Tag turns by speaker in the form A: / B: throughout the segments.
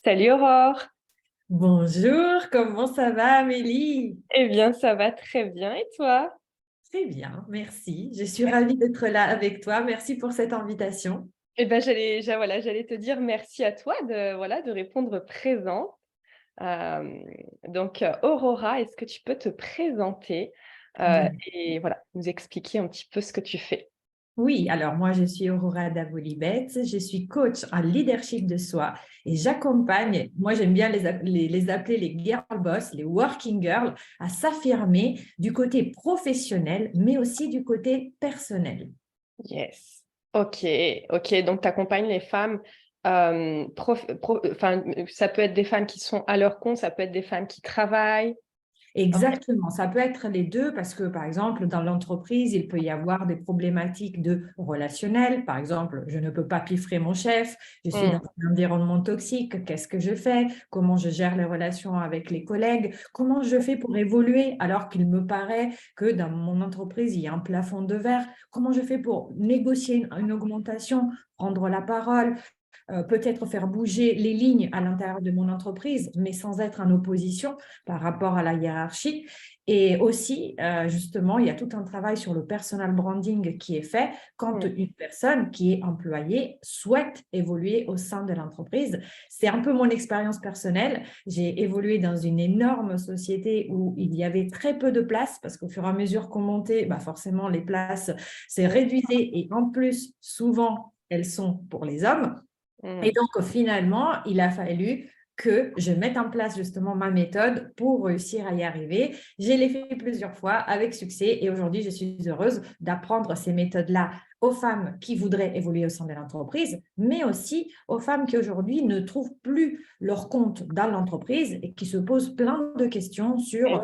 A: Salut Aurore.
B: Bonjour, comment ça va, Amélie?
A: Eh bien, ça va très bien et toi?
B: Très bien, merci. Je suis ravie d'être là avec toi. Merci pour cette invitation.
A: Eh bien, j'allais te dire merci à toi de répondre présent. Euh, Aurora, est-ce que tu peux te présenter
B: Bien.
A: et voilà, nous expliquer un petit peu ce que tu fais?
B: Oui, alors moi, je suis Aurora Davolibet. Je suis coach en leadership de soi et j'accompagne, moi j'aime bien les appeler les girl boss, les working girls, à s'affirmer du côté professionnel, mais aussi du côté personnel.
A: Yes. Ok, ok. Donc, tu accompagnes les femmes. Enfin, ça peut être des femmes qui sont à leur compte, ça peut être des femmes qui travaillent. Ok.
B: Exactement, ça peut être les deux parce que, par exemple, dans l'entreprise, il peut y avoir des problématiques de relationnel. Par exemple, je ne peux pas piffrer mon chef, je suis dans
A: Mm,
B: un environnement toxique, qu'est-ce que je fais? Comment je gère les relations avec les collègues? Comment je fais pour évoluer alors qu'il me paraît que dans mon entreprise, il y a un plafond de verre? Comment je fais pour négocier une augmentation, prendre la parole? Peut-être faire bouger les lignes à l'intérieur de mon entreprise, mais sans être en opposition par rapport à la hiérarchie. Et aussi, justement, il y a tout un travail sur le personal branding qui est fait quand
A: mm.
B: une personne qui est employée souhaite évoluer au sein de l'entreprise. C'est un peu mon expérience personnelle. J'ai évolué dans une énorme société où il y avait très peu de place parce qu'au fur et à mesure qu'on montait, bah forcément, les places s'est réduisées et en plus, souvent, elles sont pour les hommes. Et
A: Mm.
B: donc, finalement, il a fallu que je mette en place justement ma méthode pour réussir à y arriver. Je l'ai fait plusieurs fois avec succès et aujourd'hui, je suis heureuse d'apprendre ces méthodes-là aux femmes qui voudraient évoluer au sein de l'entreprise, mais aussi aux femmes qui aujourd'hui ne trouvent plus leur compte dans l'entreprise et qui se posent plein de questions sur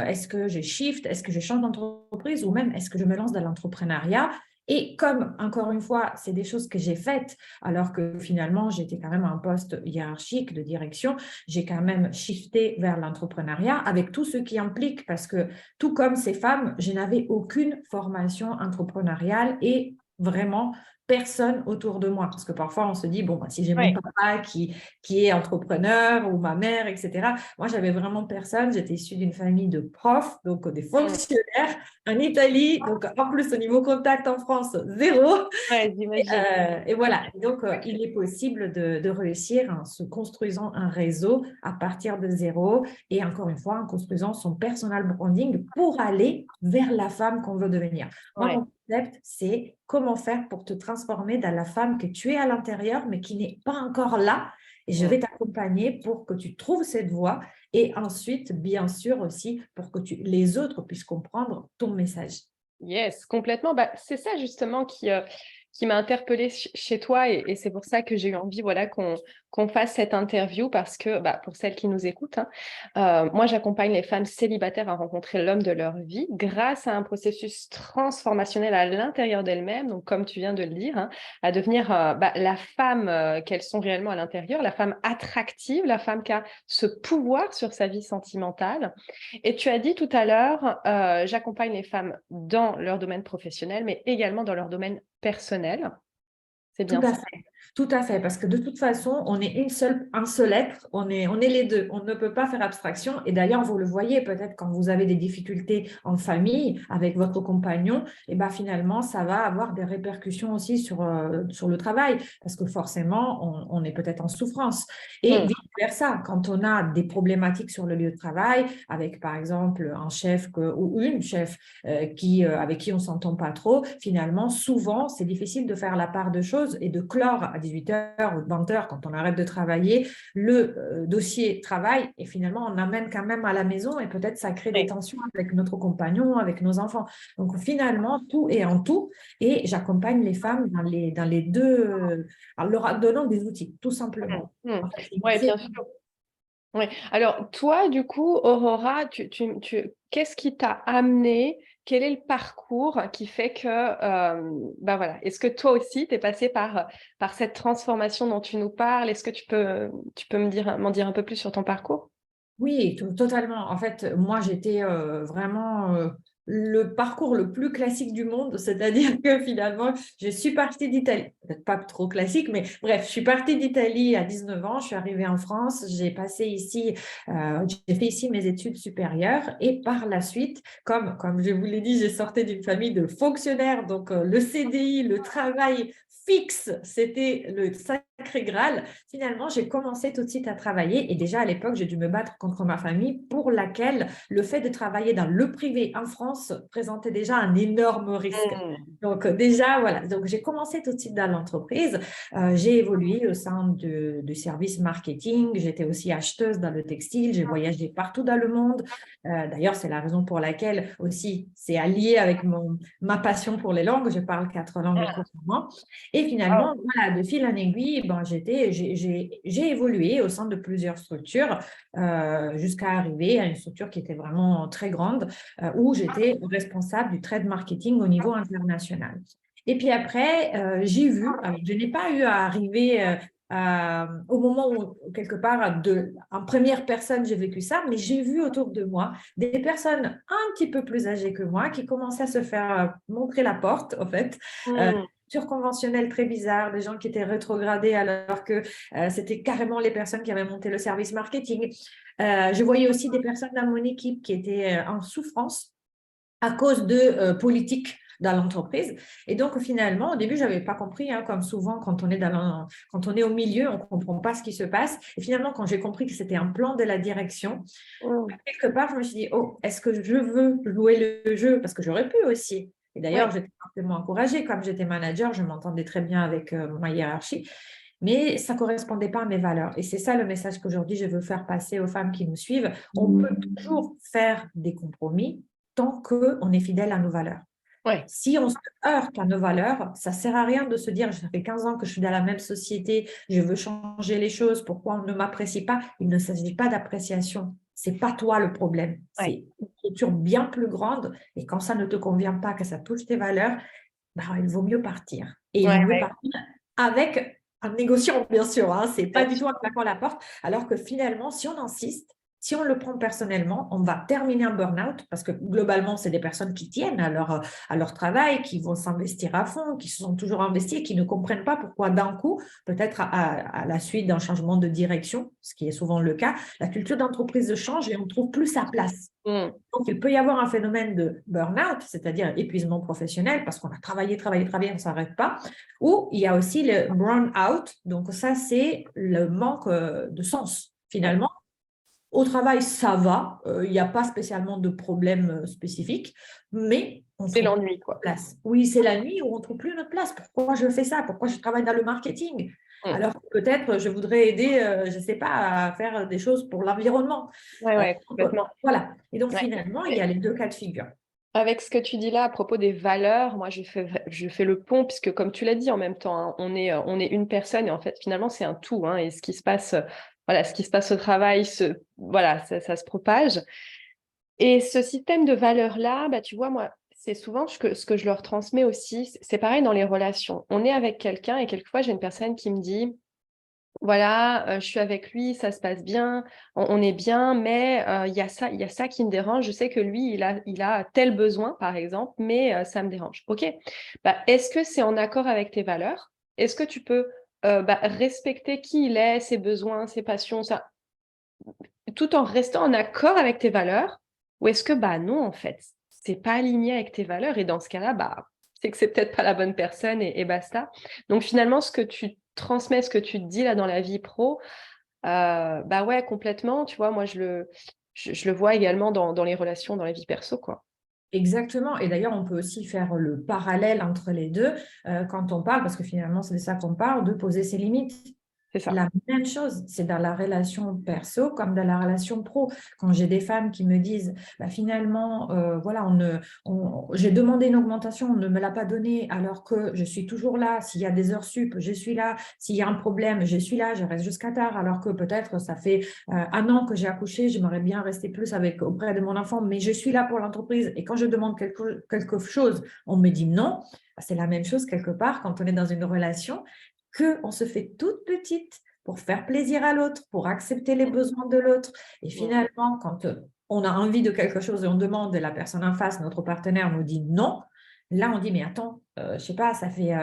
B: est-ce que je shift, est-ce que je change d'entreprise ou même est-ce que je me lance dans l'entrepreneuriat. Et comme, encore une fois, c'est des choses que j'ai faites alors que finalement, j'étais quand même à un poste hiérarchique de direction. J'ai quand même shifté vers l'entrepreneuriat avec tout ce qui implique, parce que tout comme ces femmes, je n'avais aucune formation entrepreneuriale et vraiment personne autour de moi. Parce que parfois, on se dit, bon, bah, si j'ai mon
A: Ouais.
B: papa qui est entrepreneur ou ma mère, etc. Moi, j'avais vraiment personne. J'étais issue d'une famille de profs, donc des
A: Mm.
B: fonctionnaires en Italie. Donc, en plus, au niveau contact en France, zéro.
A: Ouais, j'imagine.
B: Et voilà, donc il est possible de réussir en se construisant un réseau à partir de zéro et encore une fois en construisant son personal branding pour aller vers la femme qu'on veut devenir. Moi,
A: Ouais.
B: mon concept, c'est comment faire pour te transformer dans la femme que tu es à l'intérieur mais qui n'est pas encore là. Et je
A: Mm.
B: vais t'accompagner pour que tu trouves cette voie et ensuite, bien sûr aussi, pour que les autres puissent comprendre ton message.
A: Yes, complètement. Bah, c'est ça justement qui m'a interpellée chez toi et c'est pour ça que j'ai eu envie voilà, qu'on fasse cette interview parce que bah, pour celles qui nous écoutent, hein, moi j'accompagne les femmes célibataires à rencontrer l'homme de leur vie grâce à un processus transformationnel à l'intérieur d'elles-mêmes, donc comme tu viens de le dire, hein, à devenir bah, la femme qu'elles sont réellement à l'intérieur, la femme attractive, la femme qui a ce pouvoir sur sa vie sentimentale. Et tu as dit tout à l'heure, j'accompagne les femmes dans leur domaine professionnel, mais également dans leur domaine personnel. C'est
B: Tout
A: bien
B: à
A: ça.
B: fait, tout à fait, parce que de toute façon, on est un seul être, on est les deux, on ne peut pas faire abstraction. Et d'ailleurs, vous le voyez peut-être quand vous avez des difficultés en famille avec votre compagnon, et ben finalement, ça va avoir des répercussions aussi sur le travail, parce que forcément, on est peut-être en souffrance. Et
A: Mm.
B: vice-versa, quand on a des problématiques sur le lieu de travail, avec par exemple un chef ou une chef avec qui on s'entend pas trop, finalement, souvent, c'est difficile de faire la part de choses et de clore à 18h ou 20h quand on arrête de travailler le dossier travail et finalement, on amène quand même à la maison et peut-être ça crée des
A: Ouais.
B: tensions avec notre compagnon, avec nos enfants. Donc, finalement, tout est en tout et j'accompagne les femmes dans les deux, en leur donnant des outils, tout
A: Mm.
B: simplement.
A: Mm.
B: En fait,
A: Ouais,
B: c'est
A: bien sûr. Ouais. Alors, toi, du coup, Aurora, qu'est-ce qui t'a amené? Quel est le parcours qui fait que, bah voilà, est-ce que toi aussi, tu es passé par cette transformation dont tu nous parles? Est-ce que tu peux m'en dire un peu plus sur ton parcours?
B: Oui, totalement. En fait, moi, j'étais vraiment le parcours le plus classique du monde, c'est-à-dire que finalement, je suis partie d'Italie, peut-être pas trop classique, mais bref, je suis partie d'Italie à 19 ans, je suis arrivée en France, j'ai fait ici mes études supérieures et par la suite, comme je vous l'ai dit, j'ai sorti d'une famille de fonctionnaires, donc le CDI, le travail fixe, c'était le sacré Graal. Finalement, j'ai commencé tout de suite à travailler et déjà à l'époque, j'ai dû me battre contre ma famille pour laquelle le fait de travailler dans le privé en France présentait déjà un énorme risque. Donc déjà, voilà, donc j'ai commencé tout de suite dans l'entreprise. J'ai évolué au sein du service marketing. J'étais aussi acheteuse dans le textile. J'ai voyagé partout dans le monde. D'ailleurs, c'est la raison pour laquelle aussi c'est allié avec ma passion pour les langues. Je parle 4 langues couramment. Et finalement, voilà, de fil en aiguille, ben, j'ai évolué au sein de plusieurs structures jusqu'à arriver à une structure qui était vraiment très grande où j'étais responsable du trade marketing au niveau international. Et puis après, j'ai vu, je n'ai pas eu à arriver au moment où, quelque part, en première personne, j'ai vécu ça, mais j'ai vu autour de moi des personnes un petit peu plus âgées que moi qui commençaient à se faire montrer la porte, en fait. Conventionnels très bizarres, des gens qui étaient rétrogradés alors que c'était carrément les personnes qui avaient monté le service marketing. Je voyais aussi des personnes dans mon équipe qui étaient en souffrance à cause de politique dans l'entreprise. Et donc, finalement, au début, je n'avais pas compris, hein, comme souvent, quand on est au milieu, on ne comprend pas ce qui se passe. Et finalement, quand j'ai compris que c'était un plan de la direction, quelque part, je me suis dit, oh, est-ce que je veux jouer le jeu? Parce que j'aurais pu aussi. Et d'ailleurs, j'étais fortement encouragée. Comme j'étais manager, je m'entendais très bien avec ma hiérarchie. Mais ça ne correspondait pas à mes valeurs. Et c'est ça le message qu'aujourd'hui, je veux faire passer aux femmes qui nous suivent. On peut toujours faire des compromis tant qu'on est fidèle à nos valeurs. Si on se heurte à nos valeurs, ça ne sert à rien de se dire, ça fait 15 ans que je suis dans la même société, je veux changer les choses, pourquoi on ne m'apprécie pas? Il ne s'agit pas d'appréciation. Ce n'est pas toi le problème. C'est une structure bien plus grande. Et quand ça ne te convient pas, que ça touche tes valeurs, bah, il vaut mieux partir. Et il vaut mieux partir avec en négociant, bien sûr. Hein, ce n'est pas du tout en claquant la porte. Alors que finalement, si on insiste, si on le prend personnellement, on va terminer un burn-out parce que globalement, c'est des personnes qui tiennent à leur travail, qui vont s'investir à fond, qui se sont toujours investies et qui ne comprennent pas pourquoi d'un coup, peut-être à la suite d'un changement de direction, ce qui est souvent le cas, la culture d'entreprise change et on ne trouve plus sa place. Donc, il peut y avoir un phénomène de burn-out, c'est-à-dire épuisement professionnel parce qu'on a travaillé, on ne s'arrête pas, ou il y a aussi le burn-out, donc ça, c'est le manque de sens finalement. Au travail, ça va. Il n'y a pas spécialement de problème spécifique, mais
A: c'est l'ennui, quoi.
B: Place. Oui, c'est la nuit où on ne trouve plus notre place. Pourquoi je fais ça? Pourquoi je travaille dans le marketing? Alors peut-être je voudrais aider, je ne sais pas, à faire des choses pour l'environnement.
A: Complètement.
B: Voilà. Et donc finalement, il y a les deux cas de figure.
A: Avec ce que tu dis là à propos des valeurs, moi je fais le pont, puisque comme tu l'as dit en même temps, hein, on est une personne et en fait finalement c'est un tout. Hein, et ce qui se passe au travail, ça se propage. Et ce système de valeurs-là, bah, tu vois, moi, c'est souvent ce que je leur transmets aussi. C'est pareil dans les relations. On est avec quelqu'un et quelquefois j'ai une personne qui me dit, voilà, je suis avec lui, ça se passe bien, on est bien, mais il y a ça qui me dérange. Je sais que lui, il a tel besoin, par exemple, mais ça me dérange. OK. Bah, est-ce que c'est en accord avec tes valeurs? Est-ce que tu peux respecter qui il est, ses besoins, ses passions, ça, tout en restant en accord avec tes valeurs? Ou est-ce que, bah non, en fait, c'est pas aligné avec tes valeurs et dans ce cas-là, bah, c'est que c'est peut-être pas la bonne personne et basta. Donc finalement, ce que tu transmets, ce que tu te dis là dans la vie pro, bah ouais, complètement. Tu vois, moi, je le vois également dans les relations, dans la vie perso, quoi.
B: Exactement. Et d'ailleurs, on peut aussi faire le parallèle entre les deux quand on parle, parce que finalement, c'est de ça qu'on parle, de poser ses limites.
A: C'est ça.
B: La même chose, c'est dans la relation perso comme dans la relation pro. Quand j'ai des femmes qui me disent, bah, finalement, voilà, j'ai demandé une augmentation, on ne me l'a pas donnée alors que je suis toujours là. S'il y a des heures sup, je suis là. S'il y a un problème, je suis là, je reste jusqu'à tard alors que peut-être ça fait 1 an que j'ai accouché, j'aimerais bien rester plus auprès de mon enfant, mais je suis là pour l'entreprise. Et quand je demande quelque chose, on me dit non. C'est la même chose quelque part quand on est dans une relation, qu'on se fait toute petite pour faire plaisir à l'autre, pour accepter les besoins de l'autre. Et finalement, quand on a envie de quelque chose et on demande et la personne en face, notre partenaire, nous dit non, là, on dit, mais attends, je sais pas, ça fait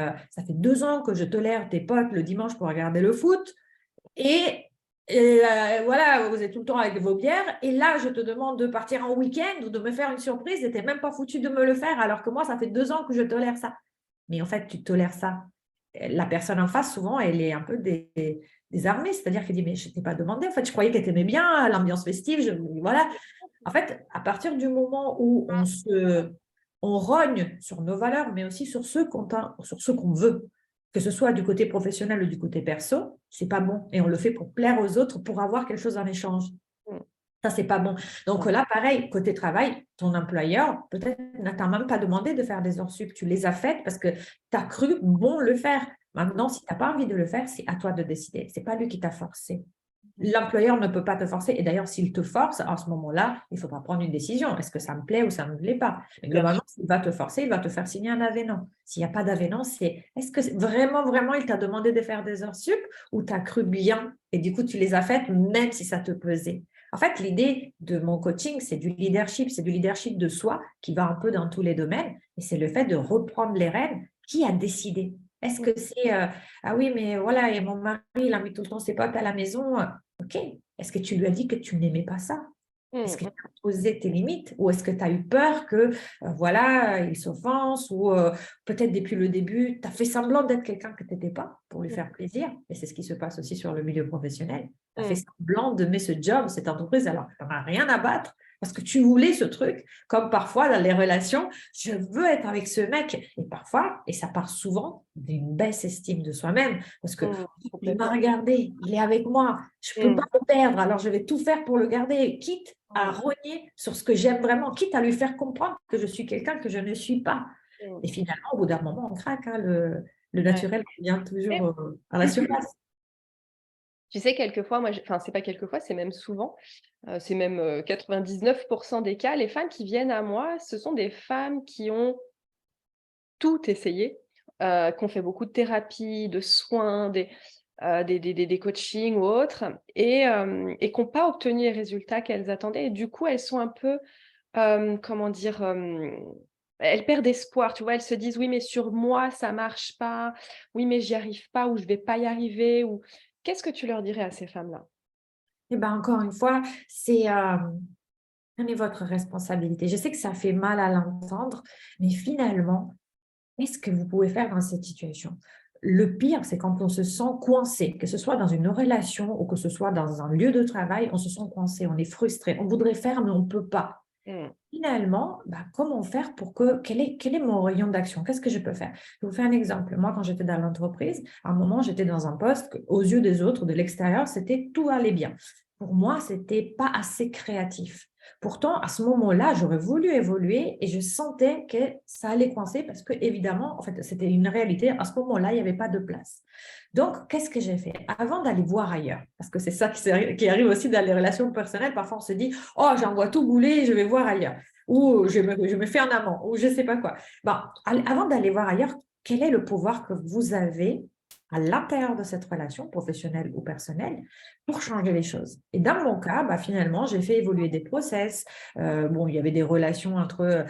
B: 2 ans que je tolère tes potes le dimanche pour regarder le foot et voilà, vous êtes tout le temps avec vos bières et là, je te demande de partir en week-end ou de me faire une surprise et tu n'es même pas foutu de me le faire alors que moi, ça fait 2 ans que je tolère ça. Mais en fait, tu tolères ça. La personne en face, souvent, elle est un peu désarmée, c'est-à-dire qu'elle dit, mais je ne t'ai pas demandé, en fait, je croyais qu'elle t'aimait bien, l'ambiance festive, voilà. En fait, à partir du moment où on rogne sur nos valeurs, mais aussi sur ceux qu'on veut, que ce soit du côté professionnel ou du côté perso, c'est pas bon. Et on le fait pour plaire aux autres, pour avoir quelque chose en échange.
A: Mm.
B: Ça, c'est pas bon. Donc là, pareil, côté travail, ton employeur, peut-être n'a même pas demandé de faire des heures sup. Tu les as faites parce que tu as cru bon le faire. Maintenant, si tu n'as pas envie de le faire, c'est à toi de décider. Ce n'est pas lui qui t'a forcé. L'employeur ne peut pas te forcer. Et d'ailleurs, s'il te force, à ce moment-là, il ne faut pas prendre une décision. Est-ce que ça me plaît ou ça ne me plaît pas? Mais globalement, s'il va te forcer, il va te faire signer un avénement. S'il n'y a pas d'avénement, c'est est-ce que vraiment, vraiment, il t'a demandé de faire des heures sup ou tu as cru bien et du coup, tu les as faites même si ça te pesait? En fait, l'idée de mon coaching, c'est du leadership de soi qui va un peu dans tous les domaines et c'est le fait de reprendre les rênes. Qui a décidé? Est-ce que c'est ah oui, mais voilà, et mon mari, il a mis tout le temps ses potes à la maison. Ok, est-ce que tu lui as dit que tu n'aimais pas ça? Est-ce que tu as posé tes limites ou est-ce que tu as eu peur que, voilà, il s'offense ou peut-être depuis le début, tu as fait semblant d'être quelqu'un que tu n'étais pas pour lui faire plaisir? Et c'est ce qui se passe aussi sur le milieu professionnel. Tu as fait semblant d'aimer ce job, cette entreprise, alors que tu n'en as rien à battre parce que tu voulais ce truc, comme parfois dans les relations, je veux être avec ce mec. Et parfois, et ça part souvent d'une baisse estime de soi-même parce que il m'a regardé, il est avec moi, je ne peux pas le perdre, alors je vais tout faire pour le garder, quitte à rogner sur ce que j'aime vraiment, quitte à lui faire comprendre que je suis quelqu'un que je ne suis pas. Et finalement, au bout d'un moment, on craque, hein, le naturel revient toujours à la surface.
A: Tu sais, quelquefois, enfin, c'est pas quelquefois, c'est même souvent, c'est même 99% des cas, les femmes qui viennent à moi, ce sont des femmes qui ont tout essayé, qui ont fait beaucoup de thérapie, de soins, des coachings ou autres et qui n'ont pas obtenu les résultats qu'elles attendaient et du coup, elles sont un peu, comment dire? Elles perdent espoir, tu vois? Elles se disent: «Oui, mais sur moi, ça marche pas. Oui, mais j'y arrive pas» ou «Je vais pas y arriver» ou qu'est-ce que tu leur dirais à ces femmes-là?
B: Et bien, encore une fois, prenez votre responsabilité. Je sais que ça fait mal à l'entendre, mais finalement, qu'est-ce que vous pouvez faire dans cette situation? Le pire, c'est quand on se sent coincé, que ce soit dans une relation ou que ce soit dans un lieu de travail, on se sent coincé, on est frustré, on voudrait faire, mais on ne peut pas. Finalement, comment faire pour que, quel est mon rayon d'action? Qu'est-ce que je peux faire? Je vous fais un exemple. Moi, quand j'étais dans l'entreprise, à un moment, j'étais dans un poste que, aux yeux des autres, de l'extérieur, c'était tout allait bien. Pour moi, c'était pas assez créatif. Pourtant, à ce moment-là, j'aurais voulu évoluer et je sentais que ça allait coincer parce que, évidemment, en fait, c'était une réalité. À ce moment-là, il n'y avait pas de place. Donc, qu'est-ce que j'ai fait? Avant d'aller voir ailleurs, parce que c'est ça qui arrive aussi dans les relations personnelles, parfois on se dit, oh, j'envoie tout bouler, je vais voir ailleurs, ou je me fais un amant, ou je ne sais pas quoi. Bon, avant d'aller voir ailleurs, quel est le pouvoir que vous avez à l'intérieur de cette relation, professionnelle ou personnelle, pour changer les choses? Et dans mon cas, finalement, j'ai fait évoluer des process. Bon, il y avait des relations entre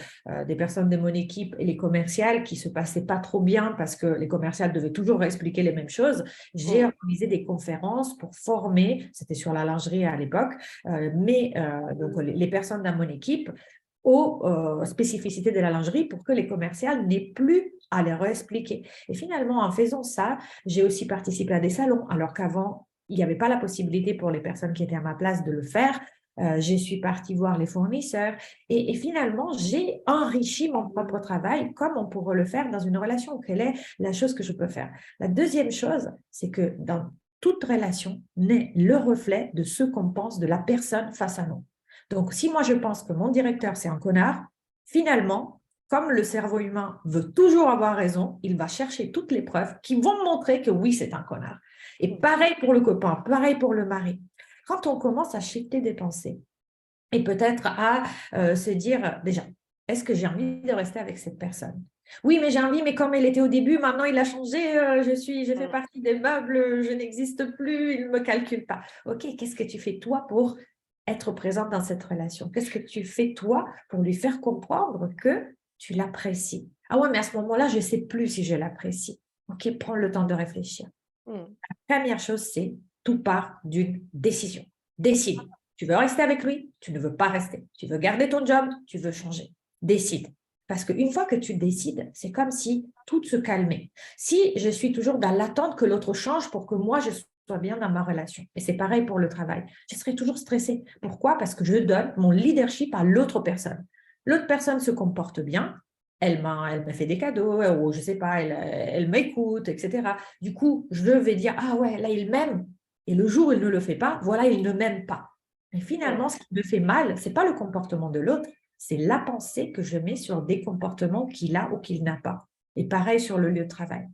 B: des personnes de mon équipe et les commerciales qui se passaient pas trop bien parce que les commerciales devaient toujours expliquer les mêmes choses. J'ai organisé des conférences pour former, c'était sur la lingerie à l'époque, donc les personnes dans mon équipe aux spécificités de la lingerie pour que les commerciales n'aient plus à les réexpliquer. Et finalement, en faisant ça, j'ai aussi participé à des salons, alors qu'avant, il n'y avait pas la possibilité pour les personnes qui étaient à ma place de le faire. Je suis partie voir les fournisseurs et finalement, j'ai enrichi mon propre travail comme on pourrait le faire dans une relation. Quelle est la chose que je peux faire? La deuxième chose, c'est que dans toute relation naît le reflet de ce qu'on pense de la personne face à nous. Donc, si moi je pense que mon directeur, c'est un connard, finalement, comme le cerveau humain veut toujours avoir raison, il va chercher toutes les preuves qui vont montrer que oui, c'est un connard. Et pareil pour le copain, pareil pour le mari. Quand on commence à shifter des pensées et peut-être à se dire, déjà, est-ce que j'ai envie de rester avec cette personne? Oui, mais j'ai envie, mais comme elle était au début, maintenant il a changé, je fais partie des meubles, je n'existe plus, il ne me calcule pas. Ok, qu'est-ce que tu fais toi pour être présente dans cette relation? Qu'est-ce que tu fais, toi, pour lui faire comprendre que tu l'apprécies? Ah ouais, mais à ce moment-là, je ne sais plus si je l'apprécie. OK, prends le temps de réfléchir. La première chose, c'est tout part d'une décision. Décide. Tu veux rester avec lui, tu ne veux pas rester. Tu veux garder ton job, tu veux changer. Décide. Parce qu'une fois que tu décides, c'est comme si tout se calmait. Si je suis toujours dans l'attente que l'autre change pour que moi, je sois bien dans ma relation, et c'est pareil pour le travail, je serai toujours stressée. Pourquoi? Parce que je donne mon leadership à l'autre personne. L'autre personne se comporte bien, elle me fait des cadeaux, ou je ne sais pas, elle m'écoute, etc. Du coup, je vais dire, ah ouais, là, il m'aime. Et le jour où il ne le fait pas, voilà, il ne m'aime pas. Mais finalement, ce qui me fait mal, ce n'est pas le comportement de l'autre, c'est la pensée que je mets sur des comportements qu'il a ou qu'il n'a pas. Et pareil sur le lieu de travail.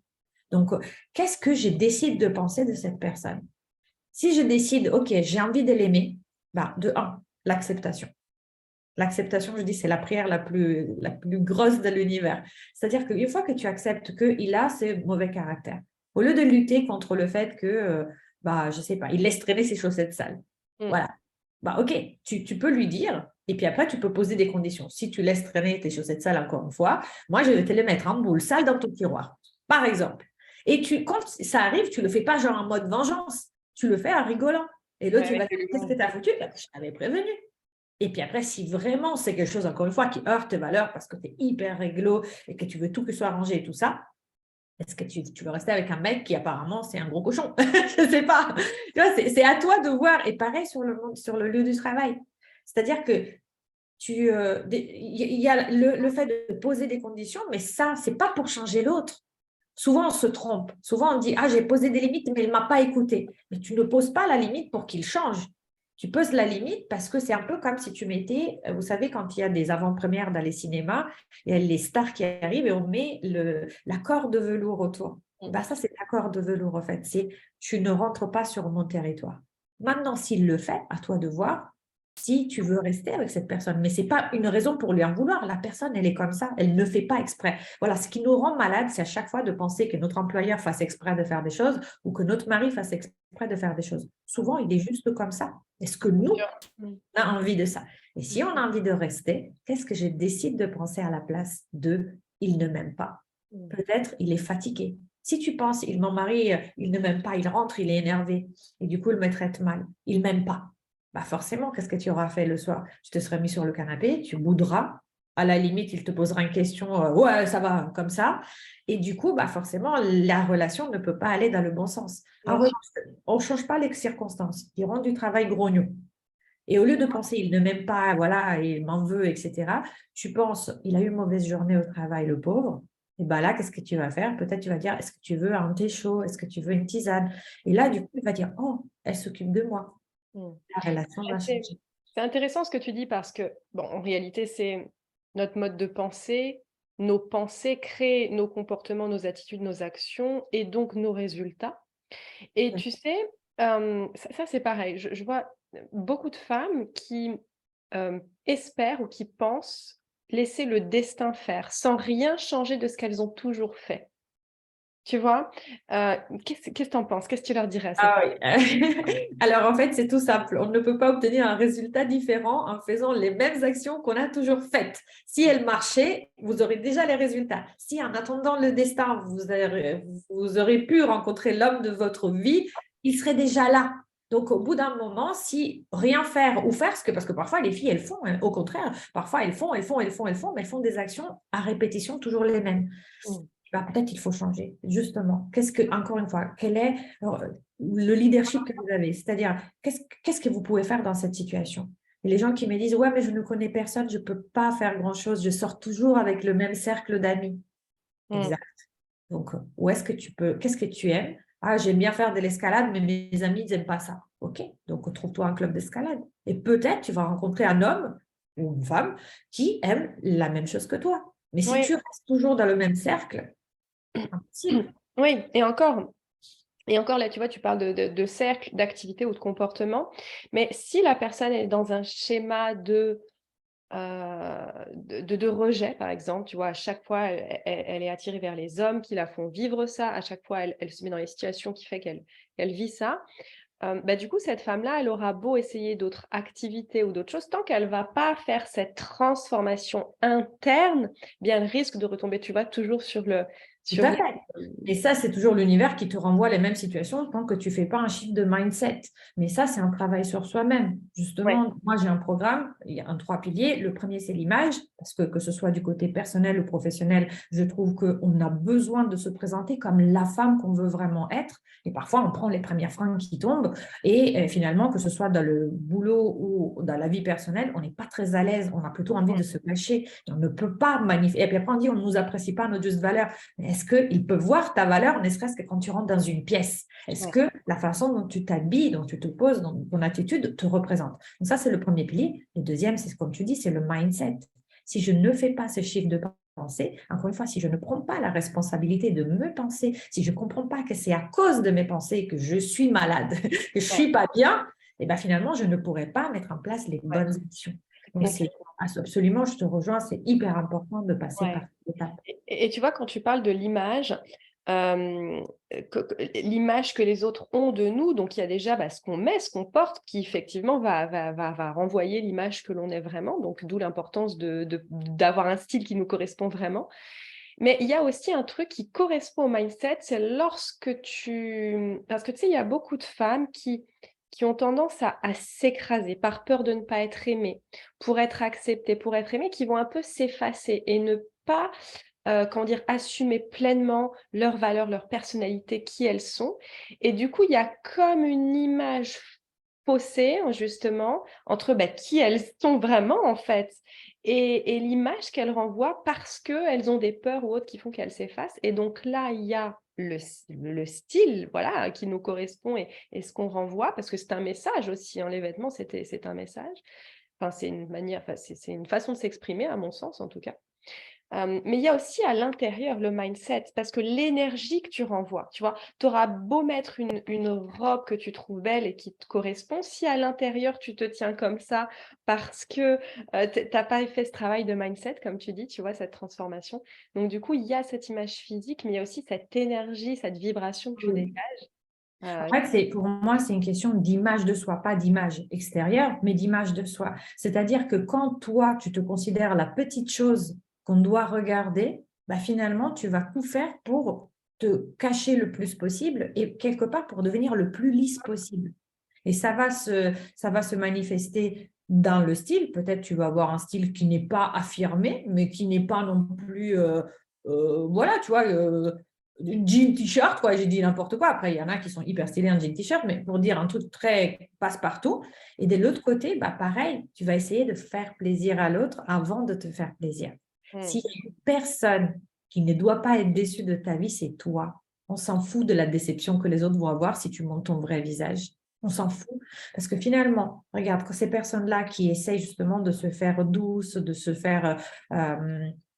B: Donc, qu'est-ce que je décide de penser de cette personne? Si je décide, OK, j'ai envie de l'aimer, bah, de un, l'acceptation. L'acceptation, je dis, c'est la prière la plus grosse de l'univers. C'est-à-dire qu'une fois que tu acceptes qu'il a ce mauvais caractère, au lieu de lutter contre le fait que, bah, je ne sais pas, il laisse traîner ses chaussettes sales. Voilà. Bah, OK, tu peux lui dire, et puis après, tu peux poser des conditions. Si tu laisses traîner tes chaussettes sales encore une fois, moi, je vais te les mettre en boule sale dans ton tiroir, par exemple. Et quand ça arrive, tu ne le fais pas genre en mode vengeance, tu le fais en rigolant. Et là, tu vas dire, qu'est-ce que tu as foutu? Bah, je t'avais prévenu. Et puis après, si vraiment c'est quelque chose, encore une fois, qui heurte tes valeurs parce que tu es hyper réglo et que tu veux tout que ce soit rangé et tout ça, est-ce que tu veux rester avec un mec qui apparemment c'est un gros cochon? Je ne sais pas. C'est à toi de voir. Et pareil sur le lieu du travail. C'est-à-dire que il y a le fait de poser des conditions, mais ça, ce n'est pas pour changer l'autre. Souvent, on se trompe. Souvent, on dit, ah, j'ai posé des limites, mais il ne m'a pas écouté. Mais tu ne poses pas la limite pour qu'il change. Tu poses la limite parce que c'est un peu comme si tu mettais, vous savez, quand il y a des avant-premières dans les cinémas, il y a les stars qui arrivent et on met la corde de velours autour. Ben, ça, c'est la corde de velours, en fait. C'est tu ne rentres pas sur mon territoire. Maintenant, s'il le fait, à toi de voir si tu veux rester avec cette personne. Mais ce n'est pas une raison pour lui en vouloir. La personne, elle est comme ça. Elle ne fait pas exprès. Voilà, ce qui nous rend malade, c'est à chaque fois de penser que notre employeur fasse exprès de faire des choses ou que notre mari fasse exprès de faire des choses. Souvent, il est juste comme ça. Est-ce que nous, on a envie de ça? Et si on a envie de rester, qu'est-ce que je décide de penser à la place de « il ne m'aime pas ». Peut-être il est fatigué. Si tu penses « mon mari, il ne m'aime pas, il rentre, il est énervé et du coup, il me traite mal, il ne m'aime pas ». Bah forcément, qu'est-ce que tu auras fait le soir? Tu te seras mis sur le canapé, tu bouderas. À la limite, il te posera une question, ouais, ça va, comme ça. Et du coup, bah forcément, la relation ne peut pas aller dans le bon sens. On ne change pas les circonstances. Ils rendent du travail grognon. Et au lieu de penser, il ne m'aime pas, voilà, il m'en veut, etc., tu penses, il a eu une mauvaise journée au travail, le pauvre. Et bien là, qu'est-ce que tu vas faire? Peut-être tu vas dire, est-ce que tu veux un thé chaud? Est-ce que tu veux une tisane? Et là, du coup, il va dire, oh, elle s'occupe de moi. La relation va changer.
A: C'est intéressant ce que tu dis parce que, bon, en réalité, c'est notre mode de pensée. Nos pensées créent nos comportements, nos attitudes, nos actions et donc nos résultats. Et tu sais, ça c'est pareil. Je vois beaucoup de femmes qui espèrent ou qui pensent laisser le destin faire sans rien changer de ce qu'elles ont toujours fait. Tu vois? Qu'est-ce que tu en penses? Qu'est-ce que tu leur dirais à
B: Ah oui. Alors en fait, c'est tout simple. On ne peut pas obtenir un résultat différent en faisant les mêmes actions qu'on a toujours faites. Si elles marchaient, vous aurez déjà les résultats. Si en attendant le destin, vous aurez pu rencontrer l'homme de votre vie, il serait déjà là. Donc, au bout d'un moment, si rien faire ou faire, parce que parfois les filles, elles font, hein, au contraire, parfois elles font, mais elles font des actions à répétition toujours les mêmes. Bah, peut-être il faut changer, justement. Encore une fois, quel est le leadership que vous avez? C'est-à-dire, qu'est-ce que vous pouvez faire dans cette situation? Et les gens qui me disent, ouais, mais je ne connais personne, je ne peux pas faire grand-chose, je sors toujours avec le même cercle d'amis. Exact. Donc, où est-ce que tu peux, qu'est-ce que tu aimes? Ah, j'aime bien faire de l'escalade, mais mes amis, ils n'aiment pas ça. OK, donc trouve-toi un club d'escalade. Et peut-être tu vas rencontrer un homme ou une femme qui aime la même chose que toi. Mais si tu restes toujours dans le même cercle, impossible.
A: Oui, et encore là, tu vois, tu parles de cercle, d'activité ou de comportement, mais si la personne est dans un schéma de de rejet, par exemple. Tu vois, à chaque fois, elle est attirée vers les hommes qui la font vivre ça. À chaque fois, elle se met dans les situations qui fait qu'elle vit ça. Bah, du coup, cette femme-là, elle aura beau essayer d'autres activités ou d'autres choses, tant qu'elle va pas faire cette transformation interne, bien, elle risque de retomber, tu vois, toujours
B: Tout
A: sur
B: à
A: les
B: fait. Et ça, c'est toujours l'univers qui te renvoie les mêmes situations tant que tu ne fais pas un shift de mindset. Mais ça, c'est un travail sur soi-même.
A: ouais,
B: Justement, moi, j'ai un programme, il y a 3 piliers. Le premier, c'est l'image, parce que ce soit du côté personnel ou professionnel, je trouve qu'on a besoin de se présenter comme la femme qu'on veut vraiment être. Et parfois, on prend les premières fringues qui tombent. Et finalement, que ce soit dans le boulot ou dans la vie personnelle, on n'est pas très à l'aise. On a plutôt envie de se cacher. Et on ne peut pas manifester. Et puis après, on dit, on ne nous apprécie pas à notre juste valeur. Est-ce qu'ils peuvent voir ta valeur, ne serait-ce que quand tu rentres dans une pièce? Est-ce
A: ouais,
B: que la façon dont tu t'habilles, dont tu te poses, dont ton attitude te représente? Donc ça, c'est le premier pilier. Le deuxième, c'est comme tu dis, c'est le mindset. Si je ne fais pas ce chiffre de pensée, encore une fois, si je ne prends pas la responsabilité de me penser, si je ne comprends pas que c'est à cause de mes pensées que je suis malade, que je ne
A: ouais,
B: suis pas bien, et bien finalement, je ne pourrai pas mettre en place les
A: ouais.
B: bonnes actions. Donc,
A: OK.
B: c'est absolument, je te rejoins, c'est hyper important de passer par
A: Ouais.
B: cette étape.
A: Et tu vois, quand tu parles de l'image, l'image que les autres ont de nous, donc il y a déjà, bah, ce qu'on met, ce qu'on porte, qui effectivement va renvoyer l'image que l'on est vraiment, donc d'où l'importance d'avoir un style qui nous correspond vraiment. Mais il y a aussi un truc qui correspond au mindset, c'est parce que tu sais, il y a beaucoup de femmes qui ont tendance à s'écraser par peur de ne pas être aimées, pour être acceptées, pour être aimées, qui vont un peu s'effacer et ne pas, comment dire? Assumer pleinement leurs valeurs, leur personnalité, qui elles sont. Et du coup, il y a comme une image faussée, justement, entre, bah, qui elles sont vraiment, en fait, et l'image qu'elles renvoient parce qu'elles ont des peurs ou autres qui font qu'elles s'effacent. Et donc là, il y a le style, voilà, qui nous correspond et ce qu'on renvoie, parce que c'est un message aussi, hein, les vêtements, c'est un message. Enfin, c'est une manière, enfin, c'est une façon de s'exprimer, à mon sens, en tout cas. Mais il y a aussi à l'intérieur le mindset, parce que l'énergie que tu renvoies, tu vois? Tu auras beau mettre une robe que tu trouves belle et qui te correspond, si à l'intérieur tu te tiens comme ça parce que, tu pas fait ce travail de mindset comme tu dis, tu vois? Cette transformation. Donc du coup, il y a cette image physique, mais il y a aussi cette énergie, cette vibration que tu
B: Oui.
A: dégages,
B: En fait, pour moi, c'est une question d'image de soi, pas d'image extérieure, mais d'image de soi. C'est-à-dire que quand toi, tu te considères la petite chose qu'on doit regarder, bah, finalement, tu vas tout faire pour te cacher le plus possible et quelque part pour devenir le plus lisse possible. Et ça va se manifester dans le style. Peut-être tu vas avoir un style qui n'est pas affirmé, mais qui n'est pas non plus, voilà, tu vois, jean t-shirt, quoi, j'ai dit n'importe quoi. Après, il y en a qui sont hyper stylés en jean t-shirt, mais pour dire un truc très passe-partout. Et de l'autre côté, bah, pareil, tu vas essayer de faire plaisir à l'autre avant de te faire plaisir.
A: mmh,
B: S'il y a une personne qui ne doit pas être déçue de ta vie, c'est toi. On s'en fout de la déception que les autres vont avoir si tu montres ton vrai visage. On s'en fout. Parce que finalement, regarde, que ces personnes-là qui essayent justement de se faire douce, de se faire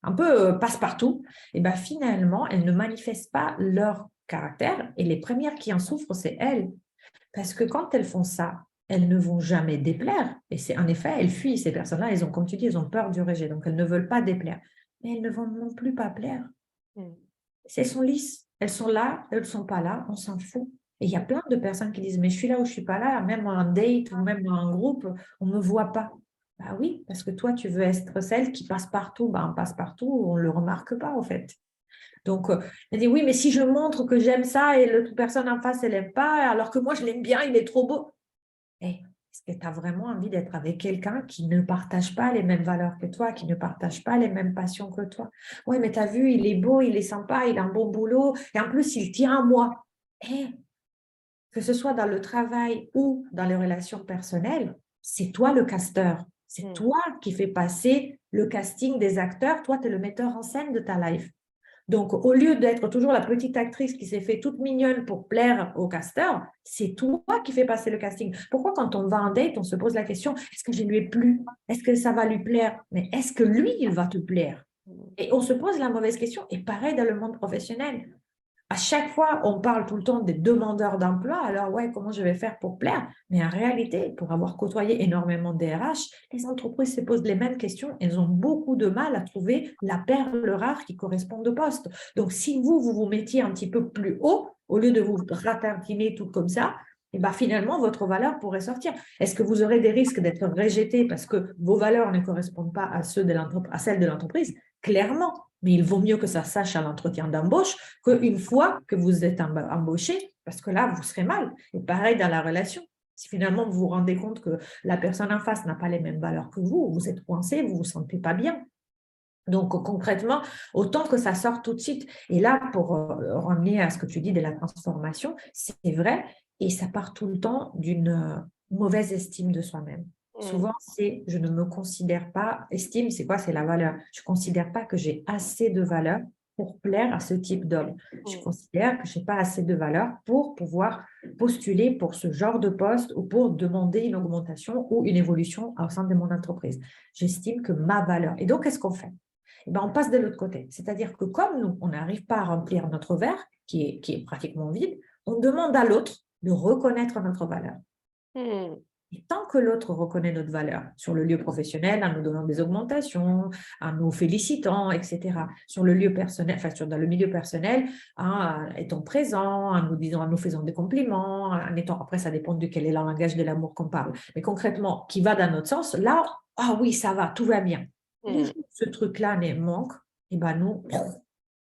B: un peu passe-partout, et ben finalement, elles ne manifestent pas leur caractère. Et les premières qui en souffrent, c'est elles. Parce que quand elles font ça, elles ne vont jamais déplaire. Et c'est en effet, elles fuient. Ces personnes-là, elles ont, comme tu dis, elles ont peur du rejet. Donc, elles ne veulent pas déplaire. Mais elles ne vont non plus pas plaire.
A: mmh.
B: Elles sont lisses. Elles sont là, elles ne sont pas là, on s'en fout. Et il y a plein de personnes qui disent, mais je suis là ou je ne suis pas là, même en date ou même dans un groupe, on ne me voit pas. Bah oui, parce que toi, tu veux être celle qui passe partout. Bah, on passe partout, on ne le remarque pas, en fait. Donc, elle dit, oui, mais si je montre que j'aime ça et l'autre personne en face, elle n'aime pas, alors que moi, je l'aime bien, il est trop beau. Eh, est-ce que tu as vraiment envie d'être avec quelqu'un qui ne partage pas les mêmes valeurs que toi, qui ne partage pas les mêmes passions que toi? Oui, mais tu as vu, il est beau, il est sympa, il a un bon boulot, et en plus, il tient à moi. Eh, que ce soit dans le travail ou dans les relations personnelles, c'est toi le casteur. C'est
A: Mmh.
B: toi qui fais passer le casting des acteurs. Toi, tu es le metteur en scène de ta life. Donc, au lieu d'être toujours la petite actrice qui s'est fait toute mignonne pour plaire au casteur, c'est toi qui fais passer le casting. Pourquoi quand on va en date, on se pose la question, est-ce que je lui ai plu? Est-ce que ça va lui plaire? Mais est-ce que lui, il va te plaire?
A: Mmh.
B: Et on se pose la mauvaise question. Et pareil dans le monde professionnel. À chaque fois, on parle tout le temps des demandeurs d'emploi. Alors, ouais, comment je vais faire pour plaire? Mais en réalité, pour avoir côtoyé énormément de RH, les entreprises se posent les mêmes questions. Elles ont beaucoup de mal à trouver la perle rare qui correspond au poste. Donc, si vous mettiez un petit peu plus haut, au lieu de vous ratatiner tout comme ça, et ben finalement, votre valeur pourrait sortir. Est-ce que vous aurez des risques d'être rejeté parce que vos valeurs ne correspondent pas à celles de l'entreprise? Clairement. Mais il vaut mieux que ça sache à l'entretien d'embauche qu'une fois que vous êtes embauché, parce que là, vous serez mal. Et pareil dans la relation. Si finalement vous vous rendez compte que la personne en face n'a pas les mêmes valeurs que vous êtes coincé, vous ne vous sentez pas bien. Donc concrètement, autant que ça sorte tout de suite. Et là, pour revenir à ce que tu dis de la transformation, c'est vrai, et ça part tout le temps d'une mauvaise estime de soi-même. Souvent, c'est je ne me considère pas, estime, c'est quoi? C'est la valeur. Je ne considère pas que j'ai assez de valeur pour plaire à ce type d'homme. Je considère que je n'ai pas assez de valeur pour pouvoir postuler pour ce genre de poste ou pour demander une augmentation ou une évolution au sein de mon entreprise. J'estime que ma valeur. Et donc, qu'est-ce qu'on fait? Eh ben, on passe de l'autre côté. C'est-à-dire que comme nous, on n'arrive pas à remplir notre verre, qui est pratiquement vide, on demande à l'autre de reconnaître notre valeur. Et tant que l'autre reconnaît notre valeur sur le lieu professionnel, en nous donnant des augmentations, en nous félicitant, etc., sur le lieu personnel, enfin dans le milieu personnel, en étant présent, en nous disant, en nous faisant des compliments, en étant, après ça dépend de quel est le langage de l'amour qu'on parle, mais concrètement, qui va dans notre sens, là, ah oui, ça va, tout va bien. Ce truc-là manque, et ben nous,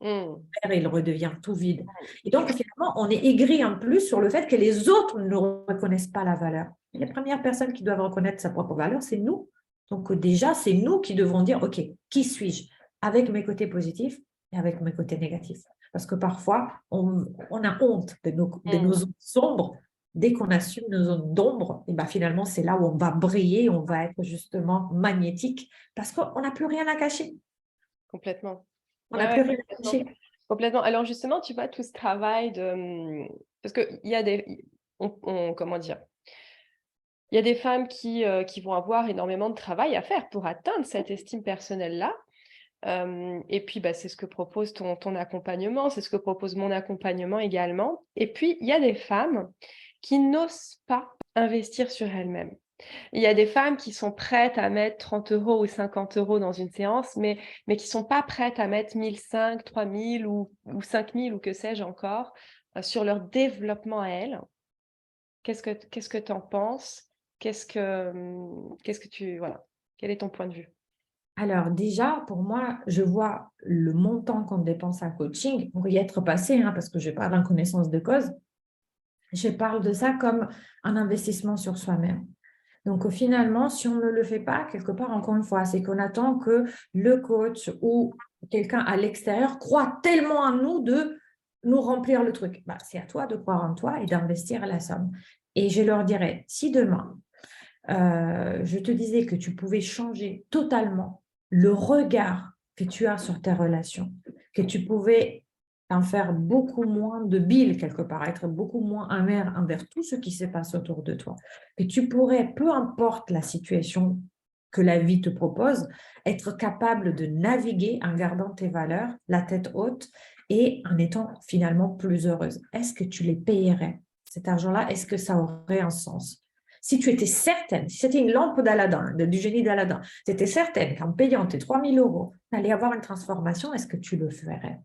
B: il redevient tout vide. Et donc, finalement, on est aigri en plus sur le fait que les autres ne reconnaissent pas la valeur. Et les premières personnes qui doivent reconnaître sa propre valeur, c'est nous. Donc, déjà, c'est nous qui devons dire, OK, qui suis-je? Avec mes côtés positifs et avec mes côtés négatifs. Parce que parfois, on a honte de nos zones sombres. Dès qu'on assume nos zones d'ombre, et ben finalement, c'est là où on va briller, on va être justement magnétique parce qu'on n'a plus rien à cacher.
A: Complètement.
B: On n'a plus rien à cacher.
A: Complètement. Alors justement, tu vois, tout ce travail de... Parce qu'il y a des... comment dire? Il y a des femmes qui vont avoir énormément de travail à faire pour atteindre cette estime personnelle-là. Et puis, bah, c'est ce que propose ton accompagnement, c'est ce que propose mon accompagnement également. Et puis, il y a des femmes qui n'osent pas investir sur elles-mêmes. Il y a des femmes qui sont prêtes à mettre 30 € ou 50 € dans une séance, mais qui ne sont pas prêtes à mettre 1 500, 3 000 ou 5 000 ou que sais-je encore sur leur développement à elles. Qu'est-ce que tu en penses? Qu'est-ce que tu... Voilà. Quel est ton point de vue?
B: Alors déjà, pour moi, je vois le montant qu'on dépense en coaching, pour y être passé, parce que je parle en connaissance de cause, je parle de ça comme un investissement sur soi-même. Donc finalement, si on ne le fait pas, quelque part, encore une fois, c'est qu'on attend que le coach ou quelqu'un à l'extérieur croit tellement en nous de nous remplir le truc. Bah, c'est à toi de croire en toi et d'investir la somme. Et je leur dirais, si demain, je te disais que tu pouvais changer totalement le regard que tu as sur tes relations, que tu pouvais en faire beaucoup moins de bile quelque part, être beaucoup moins amer envers tout ce qui se passe autour de toi, que tu pourrais, peu importe la situation que la vie te propose, être capable de naviguer en gardant tes valeurs, la tête haute et en étant finalement plus heureuse. Est-ce que tu les payerais, cet argent-là? Est-ce que ça aurait un sens? Si tu étais certaine, si c'était une lampe d'Aladin, du génie d'Aladin, tu étais certaine qu'en payant tes 3 000 €, tu allais avoir une transformation, est-ce que tu le ferais?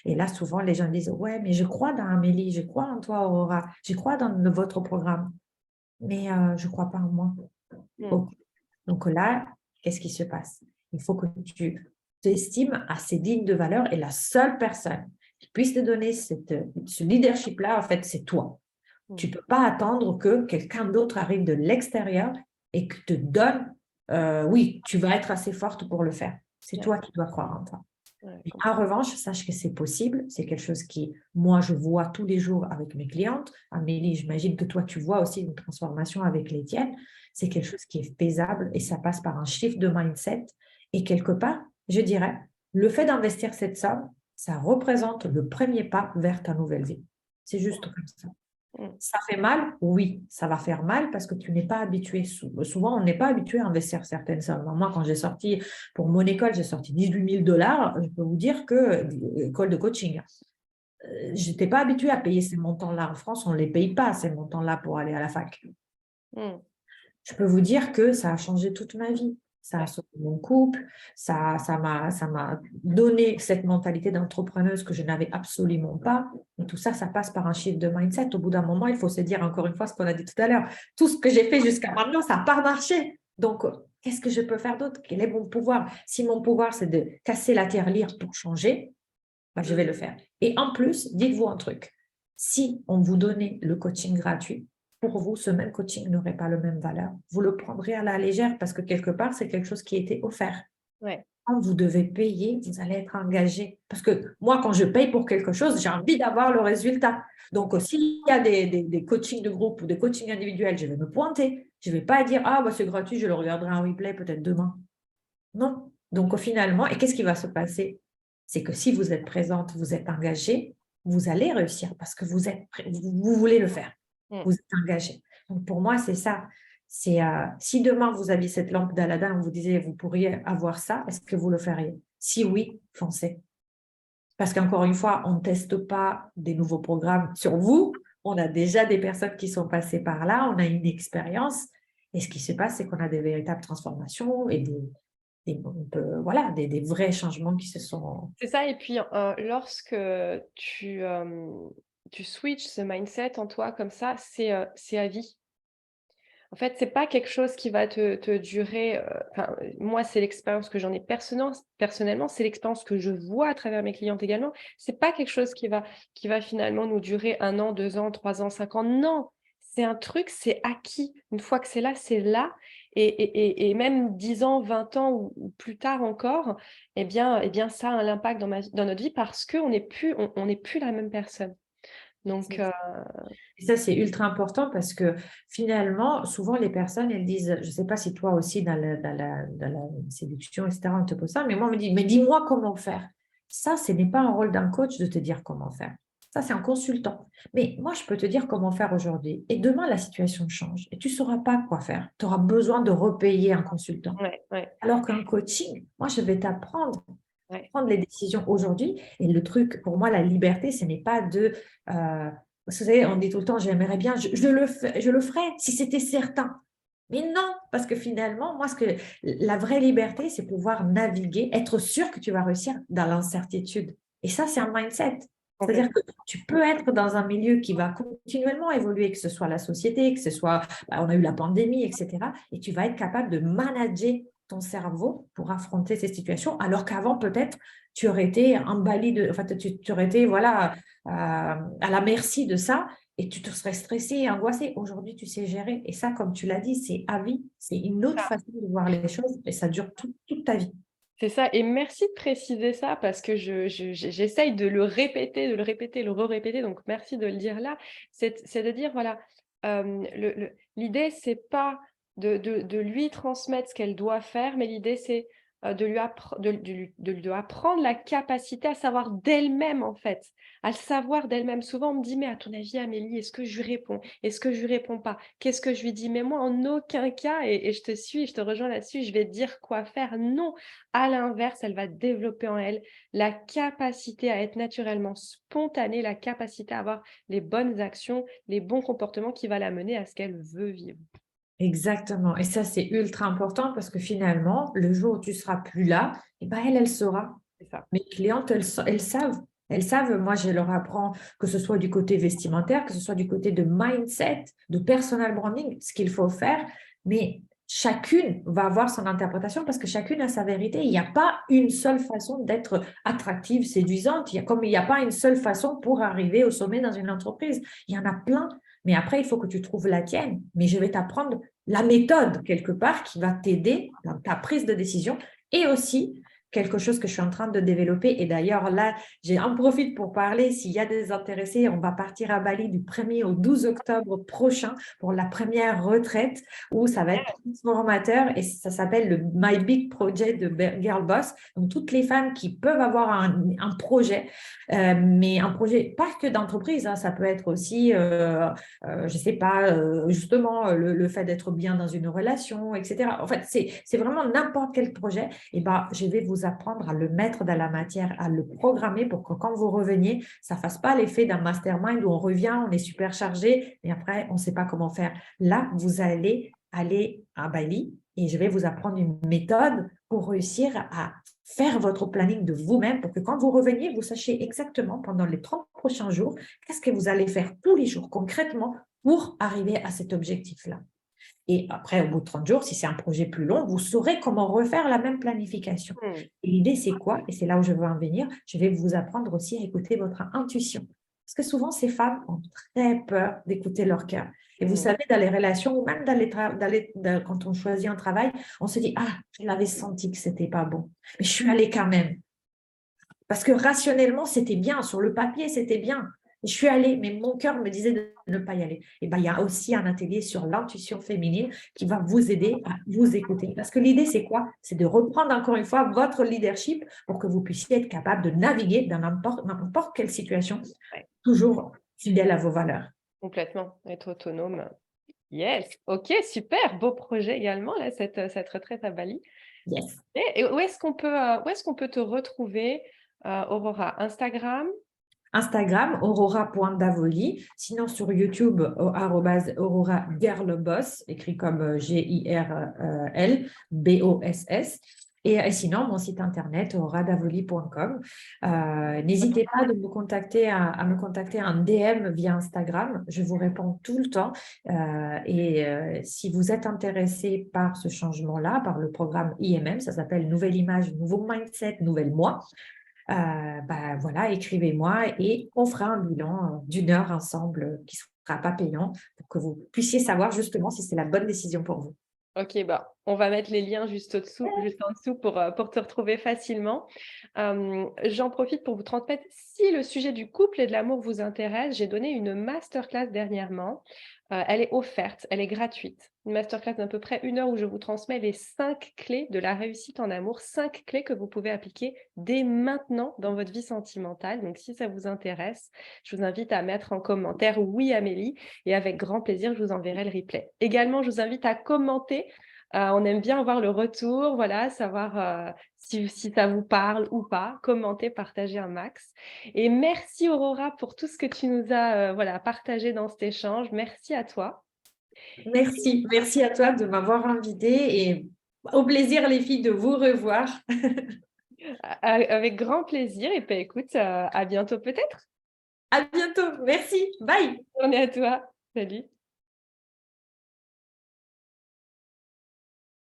B: Et là, souvent, les gens disent, ouais, mais je crois dans Amélie, je crois en toi, Aurora, je crois dans votre programme, mais je ne crois pas en moi. Donc là, qu'est-ce qui se passe? Il faut que tu t'estimes assez digne de valeur et la seule personne qui puisse te donner ce leadership-là, en fait, c'est toi. Tu ne peux pas attendre que quelqu'un d'autre arrive de l'extérieur et que te donne, oui, tu vas être assez forte pour le faire. C'est toi qui dois croire en toi. En revanche, sache que c'est possible. C'est quelque chose qui, moi, je vois tous les jours avec mes clientes. Amélie, j'imagine que toi, tu vois aussi une transformation avec les tiennes. C'est quelque chose qui est faisable et ça passe par un shift de mindset. Et quelque part, je dirais, le fait d'investir cette somme, ça représente le premier pas vers ta nouvelle vie. C'est juste comme ça.
A: Mm.
B: Ça fait mal? Oui, ça va faire mal parce que tu n'es pas habitué. Souvent, on n'est pas habitué à investir certaines sommes. Moi, quand j'ai sorti pour mon école, j'ai sorti 18 000 $. Je peux vous dire que école de coaching, je n'étais pas habituée à payer ces montants-là. En France, on ne les paye pas, ces montants-là, pour aller à la fac.
A: Mm.
B: Je peux vous dire que ça a changé toute ma vie. Ça a
A: Ouais.
B: sauvé mon couple, ça m'a donné cette mentalité d'entrepreneuse que je n'avais absolument pas. Et tout ça, ça passe par un shift de mindset. Au bout d'un moment, il faut se dire encore une fois ce qu'on a dit tout à l'heure. Tout ce que j'ai fait jusqu'à maintenant, ça n'a pas marché. Donc, qu'est-ce que je peux faire d'autre? Quel est mon pouvoir? Si mon pouvoir, c'est de casser la tirelire pour changer, ben, je vais le faire. Et en plus, dites-vous un truc. Si on vous donnait le coaching gratuit, pour vous, ce même coaching n'aurait pas la même valeur. Vous le prendrez à la légère parce que quelque part, c'est quelque chose qui a été offert.
A: Ouais.
B: Quand vous devez payer, vous allez être engagé. Parce que moi, quand je paye pour quelque chose, j'ai envie d'avoir le résultat. Donc, s'il y a des coachings de groupe ou des coachings individuels, je vais me pointer. Je ne vais pas dire, ah, bah, c'est gratuit, je le regarderai en replay peut-être demain. Non. Donc, finalement, et qu'est-ce qui va se passer? C'est que si vous êtes présente, vous êtes engagé, vous allez réussir parce que vous voulez le faire.
A: Mm.
B: Vous êtes engagé. Donc, pour moi, c'est ça. C'est si demain vous aviez cette lampe d'Aladin, on vous disait vous pourriez avoir ça, est-ce que vous le feriez? Si oui, foncez. Parce qu'encore une fois, on ne teste pas des nouveaux programmes sur vous. On a déjà des personnes qui sont passées par là, on a une expérience. Et ce qui se passe, c'est qu'on a des véritables transformations et voilà, des vrais changements qui se sont…
A: C'est ça, et puis lorsque tu switches ce mindset en toi comme ça, c'est à vie. En fait, c'est pas quelque chose qui va te durer, enfin, moi, c'est l'expérience que j'en ai personnellement, c'est l'expérience que je vois à travers mes clientes également. C'est pas quelque chose qui va finalement nous durer 1 an, 2 ans, 3 ans, 5 ans. Non! C'est un truc, c'est acquis. Une fois que c'est là et même 10 ans, 20 ans ou plus tard encore, eh bien, ça a un impact dans notre vie parce qu'on n'est plus la même personne. Donc
B: Et ça, c'est ultra important parce que finalement, souvent, les personnes, elles disent, je ne sais pas si toi aussi, dans la séduction, etc., on te pose ça, mais moi, on me dit, mais dis-moi comment faire. Ça, ce n'est pas un rôle d'un coach de te dire comment faire. Ça, c'est un consultant. Mais moi, je peux te dire comment faire aujourd'hui. Et demain, la situation change et tu ne sauras pas quoi faire. Tu auras besoin de repayer un consultant.
A: ouais, ouais,
B: Alors qu'un coaching, moi, je vais t'apprendre
A: ouais.
B: prendre les décisions aujourd'hui. Et le truc, pour moi, la liberté, ce n'est pas de… vous savez, on dit tout le temps, j'aimerais bien, je le ferais si c'était certain. Mais non, parce que finalement, moi, la vraie liberté, c'est pouvoir naviguer, être sûr que tu vas réussir dans l'incertitude. Et ça, c'est un mindset. C'est-à-dire que tu peux être dans un milieu qui va continuellement évoluer, que ce soit la société, que ce soit, on a eu la pandémie, etc. Et tu vas être capable de manager ton cerveau pour affronter ces situations, alors qu'avant, peut-être, tu aurais été emballé enfin, tu aurais été, voilà, à la merci de ça et tu te serais stressé et angoissé. Aujourd'hui, tu sais gérer. Et ça, comme tu l'as dit, c'est à vie. C'est une autre façon de voir les choses et ça dure toute ta vie.
A: C'est ça, et merci de préciser ça parce que j'essaye de le répéter, le re-répéter, donc merci de le dire là. C'est de dire, voilà, l'idée, c'est pas de lui transmettre ce qu'elle doit faire, mais l'idée, c'est de lui apprendre la capacité à savoir d'elle-même, en fait, à le savoir d'elle-même. Souvent, on me dit, mais à ton avis, Amélie, est-ce que je lui réponds? Est-ce que je lui réponds pas? Qu'est-ce que je lui dis? Mais moi, en aucun cas, et je te suis, je te rejoins là-dessus, je vais te dire quoi faire. Non! À l'inverse, elle va développer en elle la capacité à être naturellement spontanée, la capacité à avoir les bonnes actions, les bons comportements qui va la mener à ce qu'elle veut vivre.
B: Exactement. Et ça, c'est ultra important parce que finalement, le jour où tu seras plus là, eh ben, elle saura.
A: C'est ça.
B: Mes clientes, elles savent. Elles savent, moi, je leur apprends que ce soit du côté vestimentaire, que ce soit du côté de mindset, de personal branding, ce qu'il faut faire. Mais chacune va avoir son interprétation parce que chacune a sa vérité. Il n'y a pas une seule façon d'être attractive, séduisante. Comme il n'y a pas une seule façon pour arriver au sommet dans une entreprise. Il y en a plein. Mais après, il faut que tu trouves la tienne. Mais je vais t'apprendre la méthode quelque part qui va t'aider dans ta prise de décision et aussi quelque chose que je suis en train de développer. Et d'ailleurs, là, j'en profite pour parler. S'il y a des intéressés, on va partir à Bali du 1er au 12 octobre prochain pour la première retraite où ça va être transformateur et ça s'appelle le My Big Project de Girl Boss. Donc, toutes les femmes qui peuvent avoir un projet, mais un projet pas que d'entreprise, hein, ça peut être aussi, je ne sais pas, justement, le fait d'être bien dans une relation, etc. En fait, c'est vraiment n'importe quel projet. Et ben, je vais vous apprendre à le mettre dans la matière, à le programmer pour que quand vous reveniez, ça ne fasse pas l'effet d'un mastermind où on revient, on est super chargé et après, on ne sait pas comment faire. Là, vous allez aller à Bali et je vais vous apprendre une méthode pour réussir à faire votre planning de vous-même pour que quand vous reveniez, vous sachiez exactement pendant les 30 prochains jours, qu'est-ce que vous allez faire tous les jours concrètement pour arriver à cet objectif-là. Et après, au bout de 30 jours, si c'est un projet plus long, vous saurez comment refaire la même planification. Et l'idée, c'est quoi? Et c'est là où je veux en venir. Je vais vous apprendre aussi à écouter votre intuition. Parce que souvent, ces femmes ont très peur d'écouter leur cœur. Et vous savez, dans les relations, ou même quand on choisit un travail, on se dit, ah, je l'avais senti que c'était pas bon. Mais je suis allée quand même. Parce que rationnellement, c'était bien. Sur le papier, c'était bien. Je suis allée, mais mon cœur me disait de ne pas y aller. Et ben, il y a aussi un atelier sur l'intuition féminine qui va vous aider à vous écouter. Parce que l'idée, c'est quoi? C'est de reprendre encore une fois votre leadership pour que vous puissiez être capable de naviguer dans n'importe quelle situation, toujours fidèle à vos valeurs.
A: Complètement, être autonome. Yes, ok, super, beau projet également, là, cette retraite à Bali.
B: Yes.
A: Et où est-ce qu'on peut te retrouver, Aurora? Instagram?
B: Instagram, aurora.davoli. Sinon, sur YouTube, @Aurora Girlboss, écrit comme GIRLBOSS. Et sinon, mon site internet, auradavoli.com. N'hésitez pas à me contacter en DM via Instagram. Je vous réponds tout le temps. Si vous êtes intéressé par ce changement-là, par le programme IMM, ça s'appelle Nouvelle Image, Nouveau Mindset, Nouvelle Moi. Voilà, écrivez-moi et on fera un bilan d'1 heure ensemble qui ne sera pas payant pour que vous puissiez savoir justement si c'est la bonne décision pour vous.
A: Ok, bah, on va mettre les liens juste en dessous pour te retrouver facilement. J'en profite pour vous transmettre, si le sujet du couple et de l'amour vous intéresse, j'ai donné une masterclass dernièrement. Elle est offerte, elle est gratuite. Une masterclass d'à peu près 1 heure où je vous transmets les 5 clés de la réussite en amour, 5 clés que vous pouvez appliquer dès maintenant dans votre vie sentimentale. Donc, si ça vous intéresse, je vous invite à mettre en commentaire «Oui, Amélie» et avec grand plaisir, je vous enverrai le replay. Également, je vous invite à commenter. On aime bien avoir le retour, voilà, savoir si ça vous parle ou pas. Commentez, partagez un max. Et merci Aurora pour tout ce que tu nous as voilà, partagé dans cet échange. Merci à toi.
B: Merci à toi de m'avoir invitée et au plaisir les filles de vous revoir.
A: Avec grand plaisir. Et puis écoute, à bientôt peut-être.
B: À bientôt, merci, bye.
A: Bonne journée à toi. Salut.